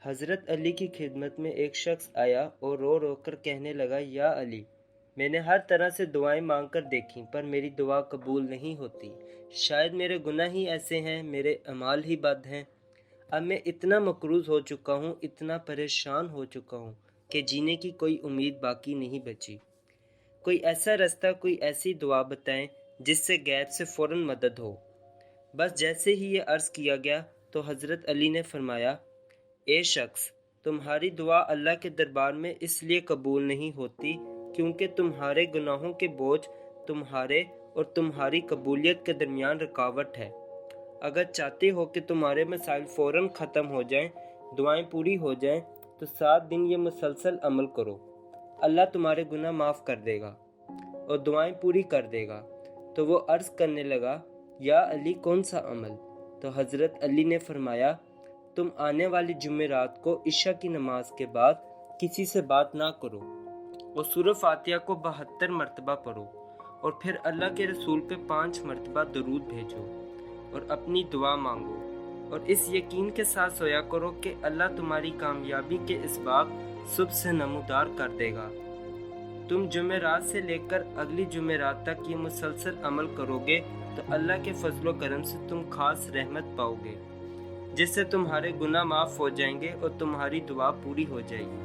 حضرت علی کی خدمت میں ایک شخص آیا اور رو رو کر کہنے لگا، یا علی، میں نے ہر طرح سے دعائیں مانگ کر دیکھیں پر میری دعا قبول نہیں ہوتی۔ شاید میرے گناہ ہی ایسے ہیں، میرے اعمال ہی بد ہیں۔ اب میں اتنا مقروض ہو چکا ہوں، اتنا پریشان ہو چکا ہوں کہ جینے کی کوئی امید باقی نہیں بچی۔ کوئی ایسا رستہ، کوئی ایسی دعا بتائیں جس سے غیب سے فوراً مدد ہو۔ بس جیسے ہی یہ عرض کیا گیا تو حضرت علی نے فرمایا، اے شخص، تمہاری دعا اللہ کے دربار میں اس لیے قبول نہیں ہوتی کیونکہ تمہارے گناہوں کے بوجھ تمہارے اور تمہاری قبولیت کے درمیان رکاوٹ ہے۔ اگر چاہتے ہو کہ تمہارے مسائل فوراً ختم ہو جائیں، دعائیں پوری ہو جائیں، تو 7 دن یہ مسلسل عمل کرو، اللہ تمہارے گناہ معاف کر دے گا اور دعائیں پوری کر دے گا۔ تو وہ عرض کرنے لگا، یا علی، کون سا عمل؟ تو حضرت علی نے فرمایا، تم آنے والی جمعرات کو عشاء کی نماز کے بعد کسی سے بات نہ کرو اور سورہ فاتحہ کو 72 مرتبہ پڑھو اور پھر اللہ کے رسول پہ 5 مرتبہ درود بھیجو اور اپنی دعا مانگو، اور اس یقین کے ساتھ سویا کرو کہ اللہ تمہاری کامیابی کے اسباب صبح سے نمودار کر دے گا۔ تم جمعرات سے لے کر اگلی جمعرات تک یہ مسلسل عمل کرو گے تو اللہ کے فضل و کرم سے تم خاص رحمت پاؤ گے، جس سے تمہارے گناہ معاف ہو جائیں گے اور تمہاری دعا پوری ہو جائے گی۔